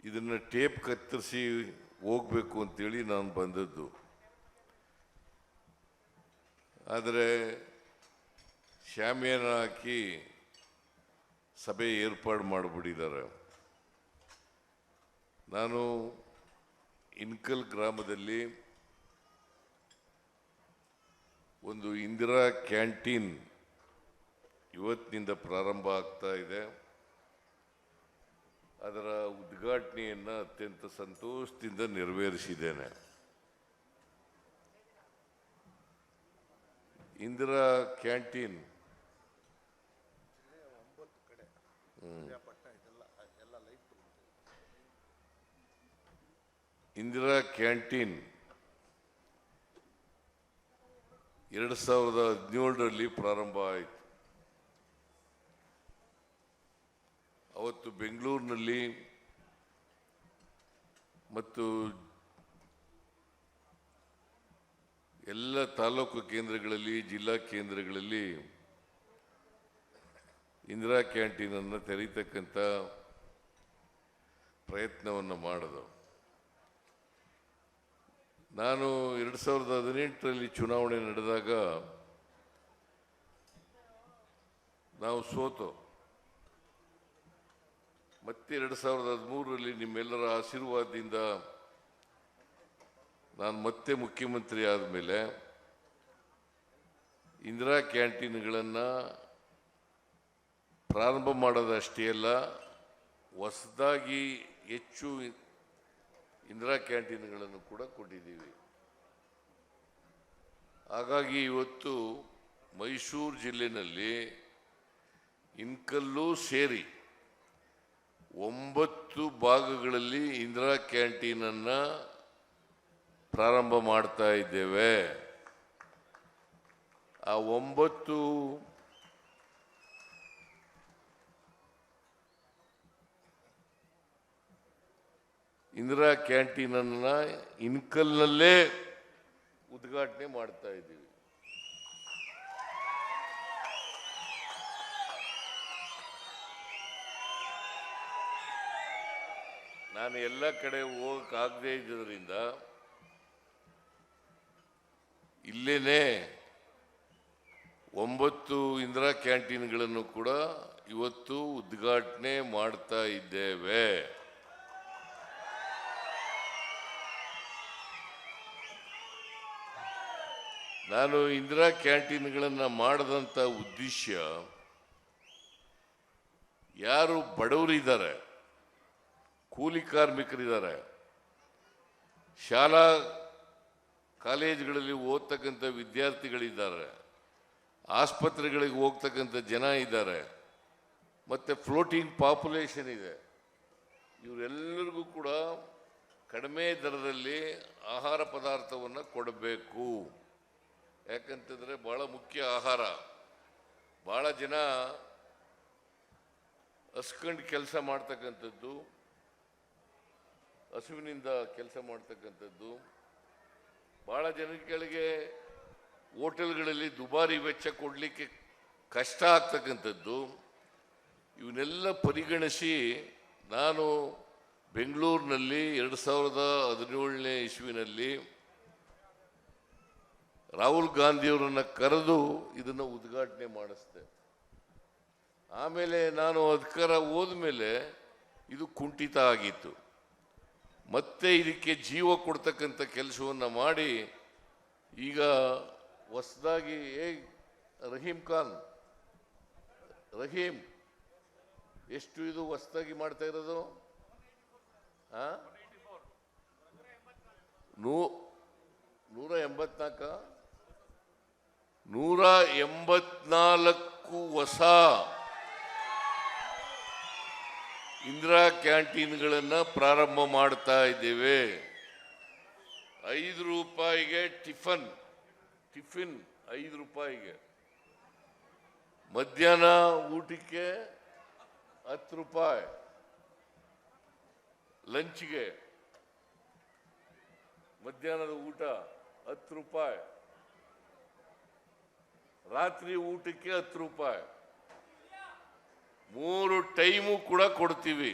ಇದನ್ನು ಟೇಪ್ ಕತ್ತರಿಸಿ ಹೋಗಬೇಕು ಅಂತೇಳಿ ನಾನು ಬಂದದ್ದು. ಆದರೆ ಶಾಮಿಯಾನ ಹಾಕಿ ಸಭೆ ಏರ್ಪಾಡು ಮಾಡಿಬಿಟ್ಟಿದ್ದಾರೆ. ನಾನು ಇನ್ಕಲ್ ಗ್ರಾಮದಲ್ಲಿ ಒಂದು ಇಂದಿರಾ ಕ್ಯಾಂಟೀನ್ ಇವತ್ತಿನಿಂದ ಪ್ರಾರಂಭ ಆಗ್ತಾ ಇದೆ. ಅದರ ಉದ್ಘಾಟನೆಯನ್ನು ಅತ್ಯಂತ ಸಂತೋಷದಿಂದ ನೆರವೇರಿಸಿದ್ದೇನೆ. ಇಂದಿರಾ ಕ್ಯಾಂಟೀನ್ ಇಂದಿರಾ ಕ್ಯಾಂಟೀನ್ 2017ರಲ್ಲಿ ಪ್ರಾರಂಭ ಆಯಿತು. ಅವತ್ತು ಬೆಂಗಳೂರಿನಲ್ಲಿ ಮತ್ತು ಎಲ್ಲ ತಾಲೂಕು ಕೇಂದ್ರಗಳಲ್ಲಿ, ಜಿಲ್ಲಾ ಕೇಂದ್ರಗಳಲ್ಲಿ ಇಂದಿರಾ ಕ್ಯಾಂಟೀನನ್ನು ತೆರೀತಕ್ಕಂಥ ಪ್ರಯತ್ನವನ್ನು ಮಾಡಿದವು. ನಾನು 2018ರಲ್ಲಿ ಚುನಾವಣೆ ನಡೆದಾಗ ನಾವು ಸೋತು, ಮತ್ತೆ 2013ರಲ್ಲಿ ನಿಮ್ಮೆಲ್ಲರ ಆಶೀರ್ವಾದದಿಂದ ನಾನು ಮತ್ತೆ ಮುಖ್ಯಮಂತ್ರಿ ಆದಮೇಲೆ ಇಂದಿರಾ ಕ್ಯಾಂಟೀನ್ಗಳನ್ನು ಪ್ರಾರಂಭ ಮಾಡೋದಷ್ಟೇ ಅಲ್ಲ, ಹೊಸದಾಗಿ ಹೆಚ್ಚು ಇಂದಿರಾ ಕ್ಯಾಂಟೀನ್ಗಳನ್ನು ಕೂಡ ಕೊಟ್ಟಿದ್ದೀವಿ. ಹಾಗಾಗಿ ಇವತ್ತು ಮೈಸೂರು ಜಿಲ್ಲೆಯಲ್ಲಿ ಇನ್ಕಲ್ಲು ಸೇರಿ 9 ಭಾಗಗಳಲ್ಲಿ ಇಂದಿರಾ ಕ್ಯಾಂಟೀನನ್ನು ಪ್ರಾರಂಭ ಮಾಡ್ತಾ ಇದ್ದೇವೆ. ಆ 9 ಇಂದಿರಾ ಕ್ಯಾಂಟೀನನ್ನು ಇನ್ಕಲ್ನಲ್ಲೇ ಉದ್ಘಾಟನೆ ಮಾಡ್ತಾ ಇದ್ದೀವಿ. ನಾನು ಎಲ್ಲ ಕಡೆ ಹೋಗಕ್ಕಾಗದೇ ಇದ್ದರಿಂದ ಇಲ್ಲೇನೆ 9 ಇಂದಿರಾ ಕ್ಯಾಂಟೀನ್ಗಳನ್ನು ಕೂಡ ಇವತ್ತು ಉದ್ಘಾಟನೆ ಮಾಡ್ತಾ ಇದ್ದೇವೆ. ನಾನು ಇಂದಿರಾ ಕ್ಯಾಂಟೀನ್ಗಳನ್ನು ಮಾಡಿದಂಥ ಉದ್ದೇಶ, ಯಾರು ಬಡವರಿದ್ದಾರೆ, ಕೂಲಿ ಕಾರ್ಮಿಕರಿದ್ದಾರೆ, ಶಾಲಾ ಕಾಲೇಜುಗಳಲ್ಲಿ ಓದ್ತಕ್ಕಂಥ ವಿದ್ಯಾರ್ಥಿಗಳಿದ್ದಾರೆ, ಆಸ್ಪತ್ರೆಗಳಿಗೆ ಹೋಗ್ತಕ್ಕಂಥ ಜನ ಇದ್ದಾರೆ, ಮತ್ತು ಫ್ಲೋಟಿಂಗ್ ಪಾಪ್ಯುಲೇಷನ್ ಇದೆ. ಇವರೆಲ್ಲರಿಗೂ ಕೂಡ ಕಡಿಮೆ ದರದಲ್ಲಿ ಆಹಾರ ಪದಾರ್ಥವನ್ನು ಕೊಡಬೇಕು. ಯಾಕಂತಂದರೆ ಭಾಳ ಮುಖ್ಯ ಆಹಾರ. ಭಾಳ ಜನ ಹಸ್ಕೊಂಡು ಕೆಲಸ ಮಾಡ್ತಕ್ಕಂಥದ್ದು, ಹಸುವಿನಿಂದ ಕೆಲಸ ಮಾಡ್ತಕ್ಕಂಥದ್ದು, ಭಾಳ ಜನಗಳಿಗೆ ಹೋಟೆಲ್ಗಳಲ್ಲಿ ದುಬಾರಿ ವೆಚ್ಚ ಕೊಡಲಿಕ್ಕೆ ಕಷ್ಟ ಆಗ್ತಕ್ಕಂಥದ್ದು. ಇವನ್ನೆಲ್ಲ ಪರಿಗಣಿಸಿ ನಾನು ಬೆಂಗಳೂರಿನಲ್ಲಿ 2017ನೇ ಇಸ್ವಿನಲ್ಲಿ ರಾಹುಲ್ ಗಾಂಧಿಯವರನ್ನು ಕರೆದು ಇದನ್ನು ಉದ್ಘಾಟನೆ ಮಾಡಿಸಿದೆ. ಆಮೇಲೆ ನಾನು ಅಧಿಕಾರ ಹೋದ್ಮೇಲೆ ಇದು ಕುಂಠಿತ ಆಗಿತ್ತು. ಮತ್ತೆ ಇದಕ್ಕೆ ಜೀವ ಕೊಡ್ತಕ್ಕಂಥ ಕೆಲಸವನ್ನು ಮಾಡಿ ಈಗ ಹೊಸದಾಗಿ ರಹೀಮ್ ಎಷ್ಟು ಇದು ಹೊಸದಾಗಿ ಮಾಡ್ತಾ ಇರೋದು? 184 ಹೊಸ ಇಂದಿರಾ ಕ್ಯಾಂಟೀನ್ಗಳನ್ನು ಪ್ರಾರಂಭ ಮಾಡ್ತಾ ಇದ್ದೇವೆ. 5 ರೂಪಾಯಿಗೆ ಟಿಫಿನ್ 5 ರೂಪಾಯಿಗೆ, ಮಧ್ಯಾಹ್ನ ಊಟಕ್ಕೆ 10 ರೂಪಾಯಿ, ಲಂಚ್ಗೆ ಮಧ್ಯಾಹ್ನದ ಊಟ 10 ರೂಪಾಯಿ, ರಾತ್ರಿ ಊಟಕ್ಕೆ 10 ರೂಪಾಯಿ, 3 ಟೈಮು ಕೂಡ ಕೊಡ್ತೀವಿ.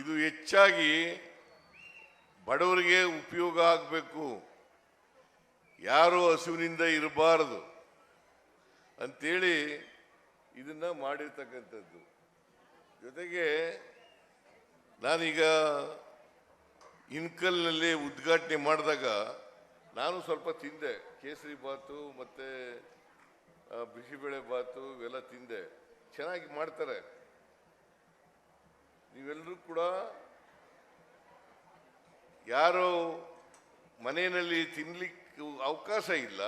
ಇದು ಹೆಚ್ಚಾಗಿ ಬಡವರಿಗೆ ಉಪಯೋಗ ಆಗಬೇಕು, ಯಾರು ಹಸುವಿನಿಂದ ಇರಬಾರದು ಅಂತೇಳಿ ಇದನ್ನ ಮಾಡಿರ್ತಕ್ಕಂಥದ್ದು. ಜೊತೆಗೆ ನಾನೀಗ ಇನ್ಕಲ್ನಲ್ಲಿ ಉದ್ಘಾಟನೆ ಮಾಡಿದಾಗ ನಾನು ಸ್ವಲ್ಪ ತಿಂದೆ, ಕೇಸರಿ ಬಾತು ಮತ್ತು ಬಿಸಿಬೇಳೆ ಬಾತು ಇವೆಲ್ಲ ತಿಂದೆ. ಚೆನ್ನಾಗಿ ಮಾಡ್ತಾರೆ. ನೀವೆಲ್ಲರೂ ಕೂಡ ಯಾರು ಮನೆಯಲ್ಲಿ ತಿನ್ಲಿಕ್ಕೆ ಅವಕಾಶ ಇಲ್ಲ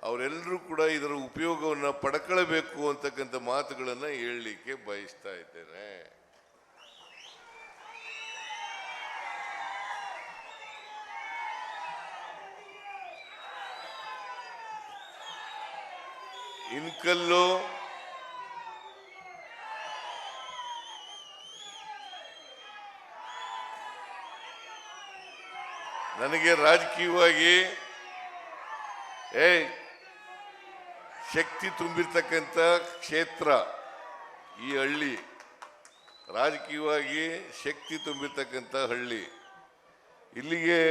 ಅವರೆಲ್ಲರೂ ಕೂಡ ಇದರ ಉಪಯೋಗವನ್ನು ಪಡ್ಕೊಳ್ಬೇಕು ಅಂತಕ್ಕಂಥ ಮಾತುಗಳನ್ನು ಹೇಳಲಿಕ್ಕೆ ಬಯಸ್ತಾ ಇದ್ದೇನೆ. ಇನ್ಕಲ್ಲು ನನಗೆ ರಾಜಕೀಯವಾಗಿ ಶಕ್ತಿ ತುಂಬಿರ್ತಕ್ಕಂಥ ಕ್ಷೇತ್ರ ಈ ಹಳ್ಳಿ, ರಾಜಕೀಯವಾಗಿ ಶಕ್ತಿ ತುಂಬಿರ್ತಕ್ಕಂಥ ಹಳ್ಳಿ. ಇಲ್ಲಿಗೆ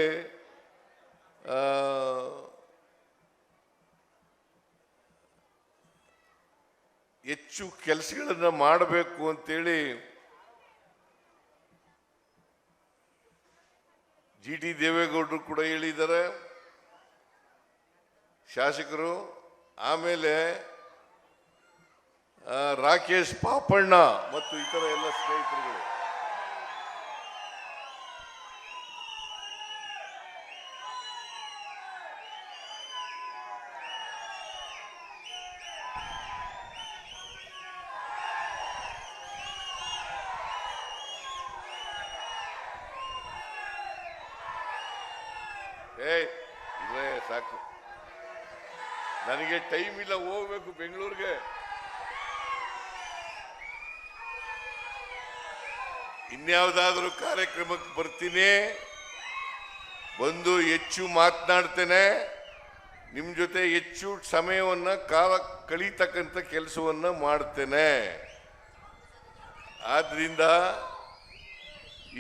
ಹೆಚ್ಚು ಕೆಲಸಗಳನ್ನು ಮಾಡಬೇಕು ಅಂತೇಳಿ ಜಿಟಿ ದೇವೇಗೌಡರು ಕೂಡ ಹೇಳಿದ್ದಾರೆ, ಶಾಸಕರು. ಆಮೇಲೆ ರಾಕೇಶ್ ಪಾಪಣ್ಣ ಮತ್ತು ಇತರ ಎಲ್ಲ ಸ್ನೇಹಿತರುಗಳು. ಇದೇ ಸಾಕು, ನನಗೆ ಟೈಮ್ ಇಲ್ಲ, ಹೋಗ್ಬೇಕು ಬೆಂಗಳೂರಿಗೆ. ಇನ್ಯಾವುದಾದ್ರೂ ಕಾರ್ಯಕ್ರಮಕ್ಕೆ ಬರ್ತೀನಿ, ಬಂದು ಹೆಚ್ಚು ಮಾತನಾಡ್ತೇನೆ, ನಿಮ್ಮ ಜೊತೆ ಹೆಚ್ಚು ಸಮಯವನ್ನ ಕಾಲ ಕಳೀತಕ್ಕಂಥ ಕೆಲಸವನ್ನ ಮಾಡ್ತೇನೆ. ಆದ್ರಿಂದ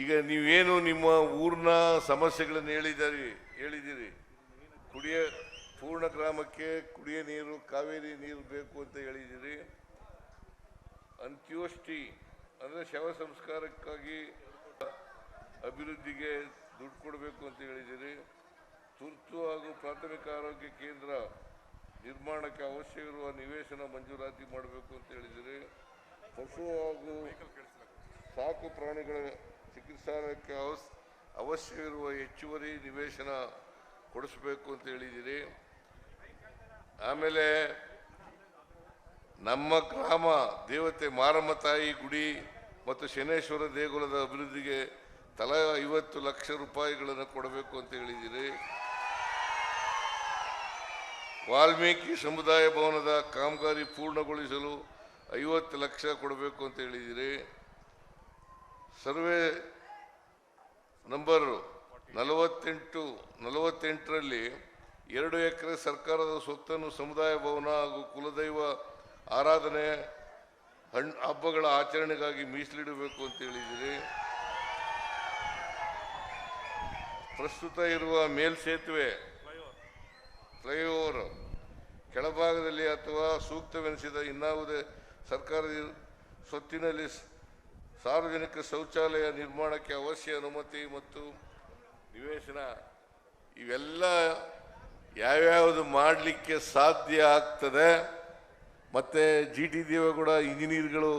ಈಗ ನೀವೇನು ನಿಮ್ಮ ಊರಿನ ಸಮಸ್ಯೆಗಳನ್ನು ಹೇಳಿದಿರಿ, ಪೂರ್ಣ ಗ್ರಾಮಕ್ಕೆ ಕುಡಿಯ ನೀರು, ಕಾವೇರಿ ನೀರು ಬೇಕು ಅಂತ ಹೇಳಿದಿರಿ. ಅಂತ್ಯೋಷ್ಟಿ ಅಂದರೆ ಶವ ಸಂಸ್ಕಾರಕ್ಕಾಗಿ ಅಭಿವೃದ್ಧಿಗೆ ದುಡ್ಡು ಕೊಡಬೇಕು ಅಂತ ಹೇಳಿದಿರಿ. ತುರ್ತು ಹಾಗೂ ಪ್ರಾಥಮಿಕ ಆರೋಗ್ಯ ಕೇಂದ್ರ ನಿರ್ಮಾಣಕ್ಕೆ ಅವಶ್ಯವಿರುವ ನಿವೇಶನ ಮಂಜೂರಾತಿ ಮಾಡಬೇಕು ಅಂತ ಹೇಳಿದಿರಿ. ಪಶು ಹಾಗೂ ಸಾಕು ಪ್ರಾಣಿಗಳ ಚಿಕಿತ್ಸಾಲಯಕ್ಕೆ ಅವಶ್ಯವಿರುವ ಹೆಚ್ಚುವರಿ ನಿವೇಶನ ಕೊಡಿಸಬೇಕು ಅಂತ ಹೇಳಿದಿರಿ. ಆಮೇಲೆ ನಮ್ಮ ಗ್ರಾಮ ದೇವತೆ ಮಾರಮ್ಮ ತಾಯಿ ಗುಡಿ ಮತ್ತು ಶನೇಶ್ವರ ದೇಗುಲದ ಅಭಿವೃದ್ಧಿಗೆ ತಲಾ 50 ಲಕ್ಷ ರೂಪಾಯಿಗಳನ್ನು ಕೊಡಬೇಕು ಅಂತ ಹೇಳಿದಿರಿ. ವಾಲ್ಮೀಕಿ ಸಮುದಾಯ ಭವನದ ಕಾಮಗಾರಿ ಪೂರ್ಣಗೊಳಿಸಲು 50 ಲಕ್ಷ ಕೊಡಬೇಕು ಅಂತ ಹೇಳಿದಿರಿ. ಸರ್ವೆ ನಂಬರ್ 48ರಲ್ಲಿ 2 ಎಕರೆ ಸರ್ಕಾರದ ಸ್ವತ್ತನ್ನು ಸಮುದಾಯ ಭವನ ಹಾಗೂ ಕುಲದೈವ ಆರಾಧನೆ ಹಬ್ಬಗಳ ಆಚರಣೆಗಾಗಿ ಮೀಸಲಿಡಬೇಕು ಅಂತ ಹೇಳಿದಿರಿ. ಪ್ರಸ್ತುತ ಇರುವ ಮೇಲ್ಸೇತುವೆ ಫ್ಲೈಓವರ್ ಕೆಳಭಾಗದಲ್ಲಿ ಅಥವಾ ಸೂಕ್ತವೆನಿಸಿದ ಇನ್ನಾವುದೇ ಸರ್ಕಾರದ ಸ್ವತ್ತಿನಲ್ಲಿ ಸಾರ್ವಜನಿಕ ಶೌಚಾಲಯ ನಿರ್ಮಾಣಕ್ಕೆ ಅವಶ್ಯ ಅನುಮತಿ ಮತ್ತು ನಿವೇಶನ ಇವೆಲ್ಲ ಯಾವ್ಯಾವುದು ಮಾಡಲಿಕ್ಕೆ ಸಾಧ್ಯ ಆಗ್ತದೆ. ಮತ್ತೆ ಜಿಟಿ ದೇವೇಗೌಡ ಇಂಜಿನಿಯರ್ಗಳು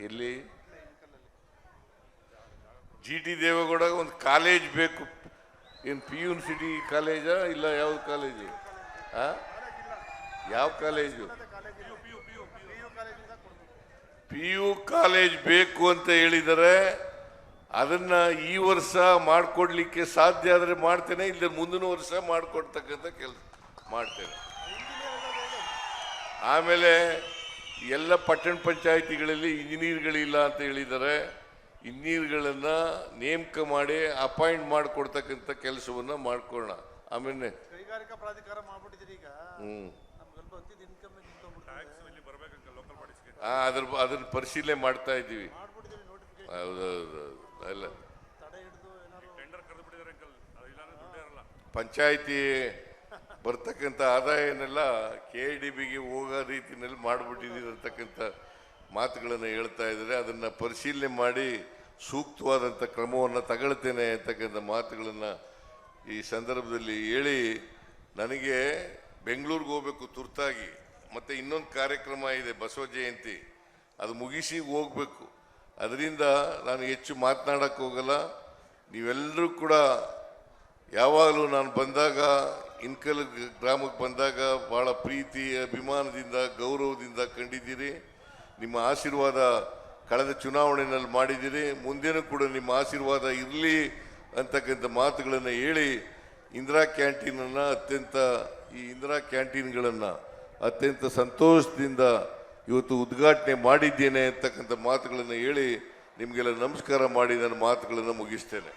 ಇಲ್ಲಿ ಜಿಟಿ ದೇವೇಗೌಡ ಒಂದು ಕಾಲೇಜ್ ಬೇಕು. ಏನು ಯೂನಿವರ್ಸಿಟಿ ಕಾಲೇಜಾ ಇಲ್ಲ ಯಾವ ಕಾಲೇಜು? ಯಾವ ಕಾಲೇಜು? PU ಕಾಲೇಜ್ ಬೇಕು ಅಂತ ಹೇಳಿದರೆ ಅದನ್ನ ಈ ವರ್ಷ ಮಾಡಿಕೊಡ್ಲಿಕ್ಕೆ ಸಾಧ್ಯ ಆದರೆ ಮಾಡ್ತೇನೆ, ಇಲ್ಲ ಮುಂದಿನ ವರ್ಷ ಮಾಡಿಕೊಡ್ತಕ್ಕಂಥ ಕೆಲಸ ಮಾಡ್ತೇನೆ. ಆಮೇಲೆ ಎಲ್ಲ ಪಟ್ಟಣ ಪಂಚಾಯಿತಿಗಳಲ್ಲಿ ಇಂಜಿನಿಯರ್ಗಳಿಲ್ಲ ಅಂತ ಹೇಳಿದ್ದಾರೆ, ಇಂಜಿನಿಯರ್ಗಳನ್ನು ನೇಮಕ ಮಾಡಿ ಅಪಾಯಿಂಟ್ ಮಾಡಿಕೊಡ್ತಕ್ಕಂಥ ಕೆಲಸವನ್ನು ಮಾಡ್ಕೊಳ್ಳೋಣ. ಆಮೇಲೆ ಕೈಗಾರಿಕಾ ಪ್ರಾಧಿಕಾರ ಮಾಡ್ಬಿಟ್ಟಿದ್ದೀರಿ ಈಗ. ಅದನ್ನ ಪರಿಶೀಲನೆ ಮಾಡ್ತಾ ಇದ್ದೀವಿ. ಹೌದೌದು ಅಲ್ಲ ಪಂಚಾಯಿತಿ ಬರ್ತಕ್ಕಂಥ ಆದಾಯನೆಲ್ಲ KIDBಗೆ ಹೋಗೋ ರೀತಿಯಲ್ಲಿ ಮಾಡಿಬಿಟ್ಟಿದ್ದೀರಿ ಅಂತಕ್ಕಂಥ ಮಾತುಗಳನ್ನು ಹೇಳ್ತಾ ಇದ್ದಾರೆ. ಅದನ್ನು ಪರಿಶೀಲನೆ ಮಾಡಿ ಸೂಕ್ತವಾದಂಥ ಕ್ರಮವನ್ನು ತಗೊಳ್ತೇನೆ ಅಂತಕ್ಕಂಥ ಮಾತುಗಳನ್ನು ಈ ಸಂದರ್ಭದಲ್ಲಿ ಹೇಳಿ, ನನಗೆ ಬೆಂಗಳೂರಿಗೆ ಹೋಗಬೇಕು ತುರ್ತಾಗಿ, ಮತ್ತು ಇನ್ನೊಂದು ಕಾರ್ಯಕ್ರಮ ಇದೆ ಬಸವ ಜಯಂತಿ, ಅದು ಮುಗಿಸಿ ಹೋಗಬೇಕು. ಅದರಿಂದ ನಾನು ಹೆಚ್ಚು ಮಾತನಾಡೋಕ್ಕೆ ಹೋಗಲ್ಲ. ನೀವೆಲ್ಲರೂ ಕೂಡ ಯಾವಾಗಲೂ ನಾನು ಬಂದಾಗ ಇನ್ಕಲ್ ಗ್ರಾಮಕ್ಕೆ ಬಂದಾಗ ಭಾಳ ಪ್ರೀತಿ ಅಭಿಮಾನದಿಂದ ಗೌರವದಿಂದ ಕಂಡಿದ್ದೀರಿ. ನಿಮ್ಮ ಆಶೀರ್ವಾದ ಕಳೆದ ಚುನಾವಣೆಯಲ್ಲಿ ಮಾಡಿದ್ದೀರಿ. ಮುಂದೇನೂ ಕೂಡ ನಿಮ್ಮ ಆಶೀರ್ವಾದ ಇರಲಿ ಅಂತಕ್ಕಂಥ ಮಾತುಗಳನ್ನು ಹೇಳಿ, ಇಂದಿರಾ ಕ್ಯಾಂಟೀನನ್ನು ಈ ಇಂದಿರಾ ಕ್ಯಾಂಟೀನ್ಗಳನ್ನು ಅತ್ಯಂತ ಸಂತೋಷದಿಂದ ಇವತ್ತು ಉದ್ಘಾಟನೆ ಮಾಡಿದ್ದೇನೆ ಅಂತಕ್ಕಂಥ ಮಾತುಗಳನ್ನು ಹೇಳಿ ನಿಮಗೆಲ್ಲ ನಮಸ್ಕಾರ ಮಾಡಿ ನನ್ನ ಮಾತುಗಳನ್ನು ಮುಗಿಸ್ತೇನೆ.